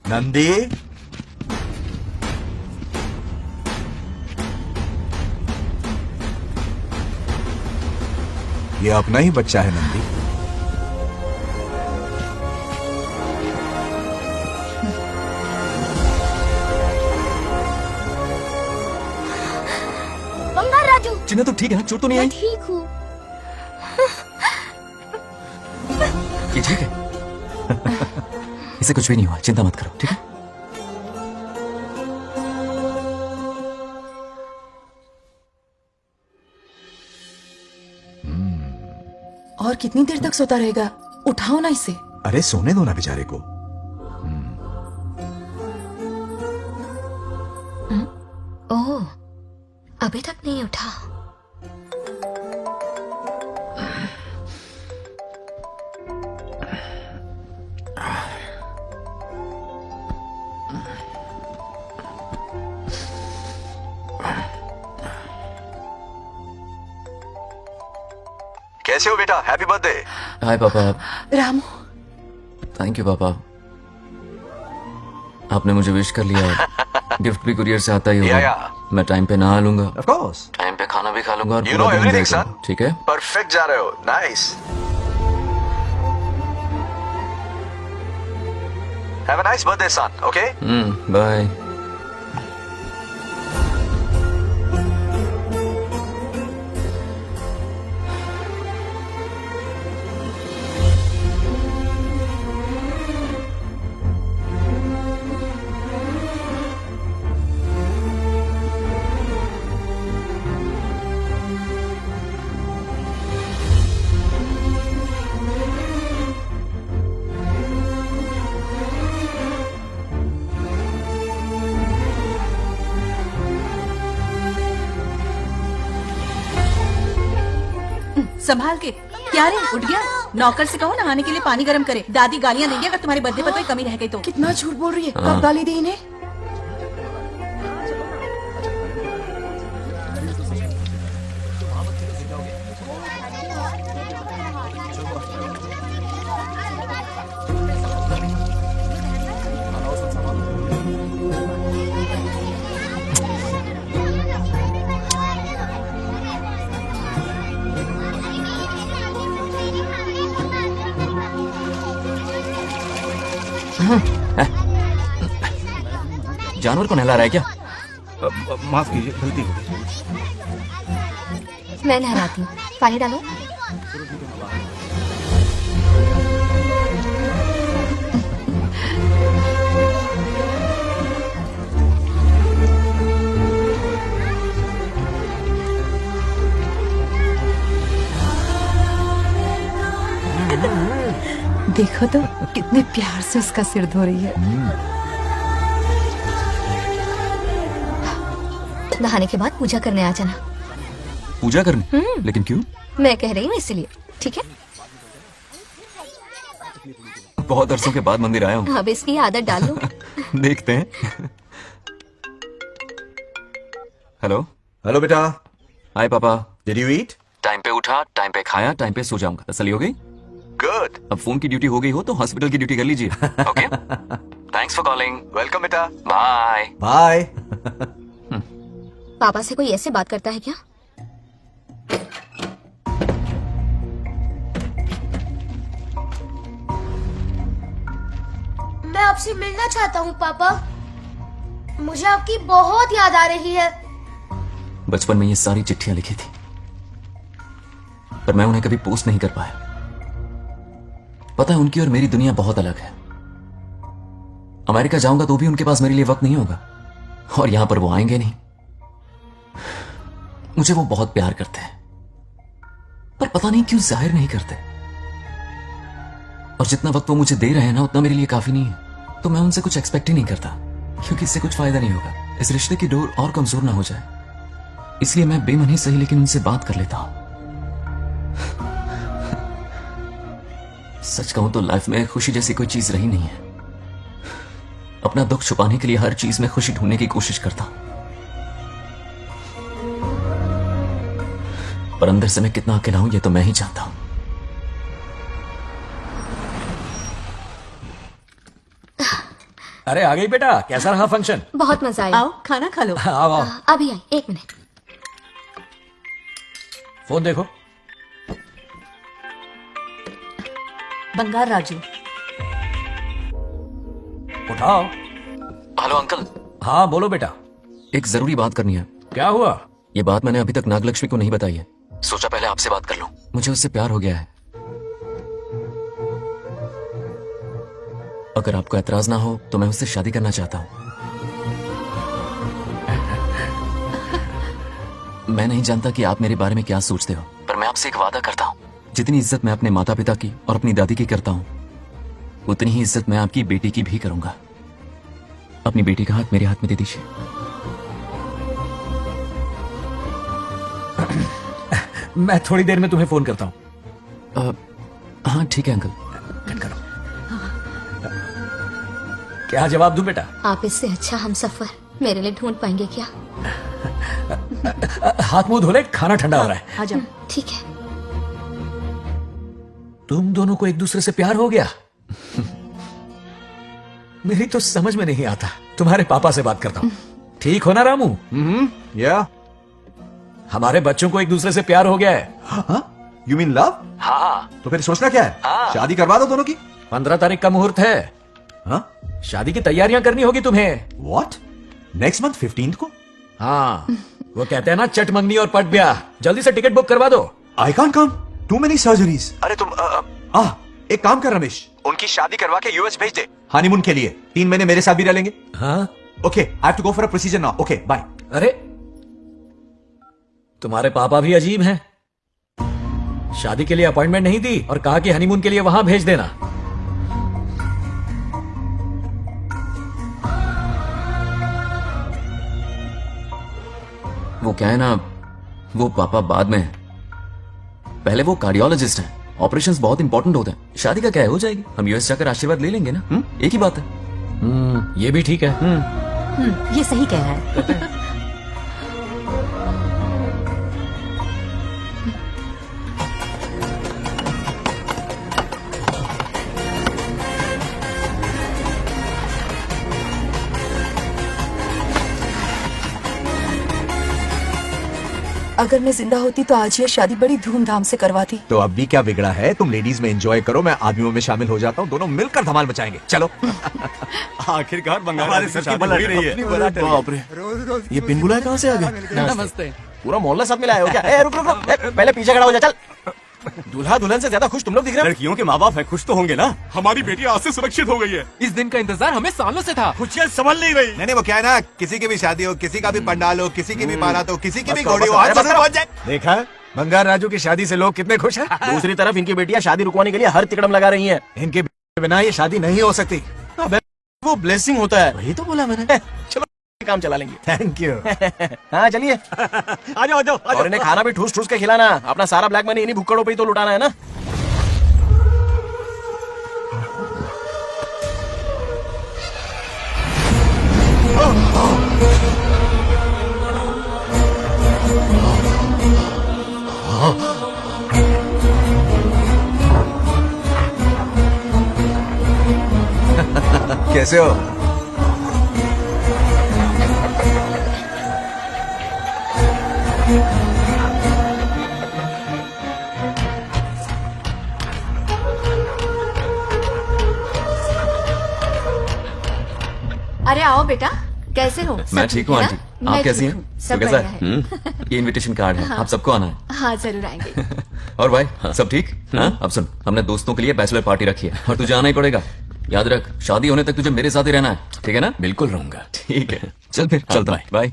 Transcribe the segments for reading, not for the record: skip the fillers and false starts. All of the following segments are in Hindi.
नंदी, ये अपना ही बच्चा है नंदी। बंगार राजू, चिन्ना तो ठीक है ना? चोट तो नहीं मैं आई? ठीक हूँ। ये ठीक है। इसे कुछ भी नहीं हुआ, चिंता मत करो, ठीक है? और कितनी देर तक सोता रहेगा? उठाओ ना इसे। अरे सोने दो ना बेचारे को। ओह, अभी तक नहीं उठा। कैसे हो बेटा? Happy birthday. हाय पापा। रामू, थैंक यू पापा, आपने मुझे विश कर लिया। गिफ्ट भी कुरियर से आता ही होगा। Yeah. मैं टाइम पे नहा लूंगा, ऑफ कोर्स। टाइम पे खाना भी खा लूंगा और You पूरा know दिन everything, enjoy son. करूंगा, ठीक है? परफेक्ट जा रहे हो। Nice. Have a nice birthday son, okay? Bye. संभाल के। क्या रे, उठ गया? नौकर से कहो नहाने के लिए पानी गर्म करे। दादी गालियां देंगे अगर तुम्हारे बर्थडे पर कोई कमी रह गई तो। कितना झूठ बोल रही है। कब गाली दी इन्हें? जानवर को नहला रहा है क्या? माफ कीजिए, गलती हो गई। मैं नहलाती हूँ, पानी डालो। देखो तो कितने प्यार से उसका सिर धो रही है। नहाने के बाद पूजा करने आ जाना। पूजा करने? लेकिन क्यों? मैं कह रही हूँ इसलिए, ठीक है? बहुत अरसों के बाद मंदिर आया हूँ। अब इसकी आदत डाल लो। देखते हैं। हेलो। हेलो बेटा। हाय पापा। Did you eat? टाइम पे उठा, टाइम पे खाया, टाइम पे सो जाऊंगा। तसल्ली हो गई? गुड। अब फोन की ड्यूटी हो गई हो तो हॉस्पिटल की ड्यूटी कर लीजिए। Okay, thanks for calling. Welcome बेटा। Bye bye. पापा से कोई ऐसे बात करता है क्या? मैं आपसे मिलना चाहता हूँ पापा। मुझे आपकी बहुत याद आ रही है। बचपन में ये सारी चिट्ठियां लिखी थी, पर मैं उन्हें कभी पोस्ट नहीं कर पाया। पता है, उनकी और मेरी दुनिया बहुत अलग है। अमेरिका जाऊंगा तो भी उनके पास मेरे लिए वक्त नहीं होगा, और यहां पर वो आएंगे नहीं। मुझे वो बहुत प्यार करते हैं, पर पता नहीं क्यों जाहिर नहीं करते। और जितना वक्त वो मुझे दे रहे हैं ना, उतना मेरे लिए काफी नहीं है। तो मैं उनसे कुछ एक्सपेक्ट ही नहीं करता, क्योंकि इससे कुछ फायदा नहीं होगा। इस रिश्ते की डोर और कमजोर ना हो जाए, इसलिए मैं बेमन ही सही लेकिन उनसे बात कर लेता हूं। सच कहूं तो लाइफ में खुशी जैसी कोई चीज रही नहीं है। अपना दुख छुपाने के लिए हर चीज में खुशी ढूंढने की कोशिश करता हूं, पर अंदर से मैं कितना अकेला हूं ये तो मैं ही जानता हूं। अरे आ गई बेटा, कैसा रहा फंक्शन? बहुत मजा आया। आओ खाना खा लो। आओ आओ, अभी आई, 1 मिनट। फोन देखो। बंगार राजू। उठाओ। हेलो अंकल, हाँ बोलो बेटा, एक जरूरी बात करनी है। क्या हुआ? ये बात मैंने अभी तक नागलक्ष्मी को नहीं बताई है। सोचा पहले आपसे बात कर लूं। मुझे उससे प्यार हो गया है। अगर आपको एतराज ना हो तो मैं उससे शादी करना चाहता हूं। मैं नहीं जानता कि आप मेरे बारे में क्या सोचते हो, पर मैं आपसे एक वादा करता हूं। जितनी इज्जत मैं अपने माता पिता की और अपनी दादी की करता हूं, उतनी ही इज्जत मैं आपकी बेटी की भी करूंगा। अपनी बेटी का हाथ मेरे हाथ में दे दीजिए। मैं थोड़ी देर में तुम्हें फोन करता हूँ। हाँ ठीक है अंकल। कट करो। क्या जवाब दूं बेटा? आप इससे अच्छा हम सफर मेरे लिए ढूंढ पाएंगे क्या? हाथ मुंह धो ले, खाना ठंडा हो रहा है। आ जाओ। ठीक है। तुम दोनों को एक दूसरे से प्यार हो गया? मेरी तो समझ में नहीं आता। तुम्हारे पापा से बात करता हूँ। ठीक हो ना रामू? या हमारे बच्चों को एक दूसरे से प्यार हो गया है। You mean love? हाँ तो फिर सोचना क्या है? शादी करवा दो दोनों की। 15 तारीख का मुहूर्त है। हाँ? शादी की तैयारियां करनी होगी तुम्हें। What? नेक्स्ट मंथ 15th को? हाँ, वो कहते हैं ना, चट मंगनी और पट ब्याह। जल्दी से टिकट बुक करवा दो। I can't come. Too many surgeries. अरे तुम एक काम कर रमेश, उनकी शादी करवा के यूएस भेज दे हनीमून के लिए। 3 महीने मेरे साथ भी रह लेंगे। हाँ okay, I have to go for a procedure now. Okay bye. अरे तुम्हारे पापा भी अजीब हैं। शादी के लिए अपॉइंटमेंट नहीं दी और कहा कि हनीमून के लिए वहां भेज देना। वो क्या है ना, वो पापा बाद में है। पहले वो कार्डियोलॉजिस्ट हैं। ऑपरेशंस बहुत इंपॉर्टेंट होते हैं। शादी का क्या है, हो जाएगी। हम यूएस जाकर आशीर्वाद ले लेंगे ना। एक ही बात है। ये भी ठीक है। ये सही कह रहा है। अगर मैं जिंदा होती तो आज ये शादी बड़ी धूमधाम से करवाती। तो अब भी क्या बिगड़ा है? तुम लेडीज में एंजॉय करो, मैं आदमियों में शामिल हो जाता हूँ। दोनों मिलकर धमाल मचाएंगे। चलो। आखिरकार बंगाल हमारे की सर की शादी बलट हो रही है। बाप रे, ये पिन बुलाए कहाँ से आ गए? नमस्ते। पूरा मोहल्ला साथ में लाए हो क्या? ए, रुक रुक रुक, ए, पहले पीछे खड़ा हो जा। चल। दूल्हा दुल्हन से ज्यादा खुश तुम लोग दिख रहे हो। लड़कियों के माँ बाप है, खुश तो होंगे ना। हमारी बेटी आज से सुरक्षित हो गई है। इस दिन का इंतजार हमें सालों से था। खुशियाँ संभल नहीं रही। नहीं वो क्या है ना, किसी की भी शादी हो, किसी का भी पंडाल हो, किसी की भी बारात हो, किसी की भी घोड़ी हो, आज बस पहुंच जाए। देखा, बंगार राजू की शादी से लोग कितने खुश हैं। दूसरी तरफ इनकी बेटियां शादी रुकवाने के लिए हर तिकड़म लगा रही हैं। इनके बिना ये शादी नहीं हो सकती। अबे, वो ब्लेसिंग होता है। वही तो बोला मैंने। चलो काम चला लेंगे। Thank you. हाँ चलिए। आ जाओ आ जाओ। और इन्हें खाना भी ठूस ठूस के खिलाना। अपना सारा ब्लैक मनी इन्हीं भुक्कड़ों पे ही तो लुटाना है ना। कैसे हो? अरे आओ बेटा, कैसे हो? मैं ठीक हूँ आंटी, आप कैसी हैं? सब तो कैसा बढ़िया है? ये इनविटेशन कार्ड है, आप सबको आना है। हाँ जरूर आएंगे। और भाई सब ठीक? हाँ? अब सुन, हमने दोस्तों के लिए बैचलर पार्टी रखी है और तुझे आना ही पड़ेगा। याद रख, शादी होने तक तुझे मेरे साथ ही रहना है, ठीक है ना? बिल्कुल रहूंगा। ठीक है, चल फिर चलता हूं। बाय।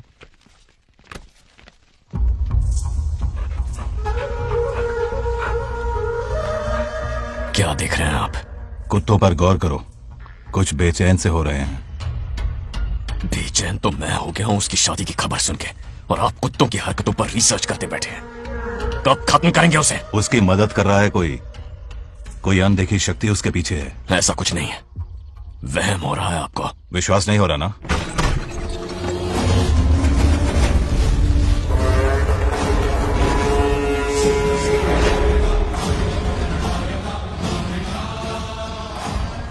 क्या देख रहे हैं आप? कुत्तों पर गौर करो, कुछ बेचैन से हो रहे हैं। बेचैन तो मैं हो गया हूँ उसकी शादी की खबर सुन के, और आप कुत्तों की हरकतों पर रिसर्च करते बैठे हैं। कब खत्म करेंगे उसे? उसकी मदद कर रहा है कोई अनदेखी शक्ति उसके पीछे है। ऐसा कुछ नहीं है, वहम हो रहा है आपको। विश्वास नहीं हो रहा ना?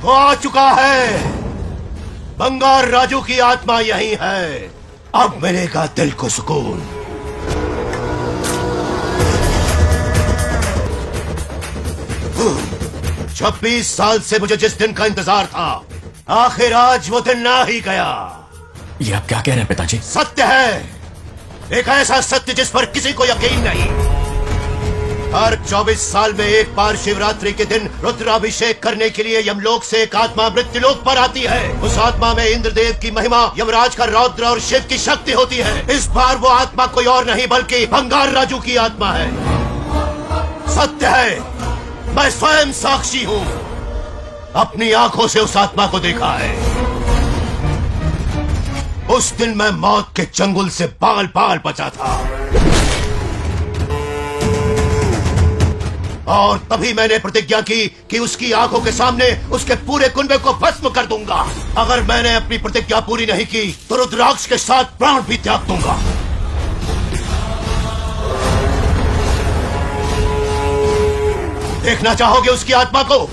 हो चुका है। बंगार राजू की आत्मा यही है। अब मिलेगा दिल को सुकून। छब्बीस साल से मुझे जिस दिन का इंतजार था, आखिर आज वो दिन ना ही गया। ये आप क्या कह रहे हैं पिताजी? सत्य है, एक ऐसा सत्य जिस पर किसी को यकीन नहीं। हर 24 साल में एक बार शिवरात्रि के दिन रुद्राभिषेक करने के लिए यमलोक से एक आत्मा मृत्युलोक पर आती है। उस आत्मा में इंद्रदेव की महिमा, यमराज का रौद्र और शिव की शक्ति होती है। इस बार वो आत्मा कोई और नहीं बल्कि बंगार राजू की आत्मा है। सत्य है, मैं स्वयं साक्षी हूँ, अपनी आंखों से उस आत्मा को देखा है। उस दिन मैं मौत के चंगुल से बाल बाल बचा था और तभी मैंने प्रतिज्ञा की कि उसकी आंखों के सामने उसके पूरे कुनबे को भस्म कर दूंगा। अगर मैंने अपनी प्रतिज्ञा पूरी नहीं की तो रुद्राक्ष के साथ प्राण भी त्याग दूंगा। देखना चाहोगे उसकी आत्मा को?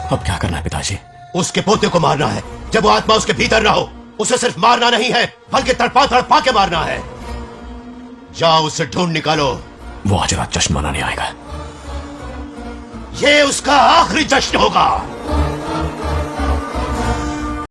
अब क्या करना है पिताजी? उसके पोते को मारना है। जब वो आत्मा उसके भीतर ना हो, उसे सिर्फ मारना नहीं है बल्कि तड़पा तड़पा के मारना है। जाओ उसे ढूंढ निकालो। वो आज रात जश्न मनाने आएगा। ये उसका आखिरी जश्न होगा।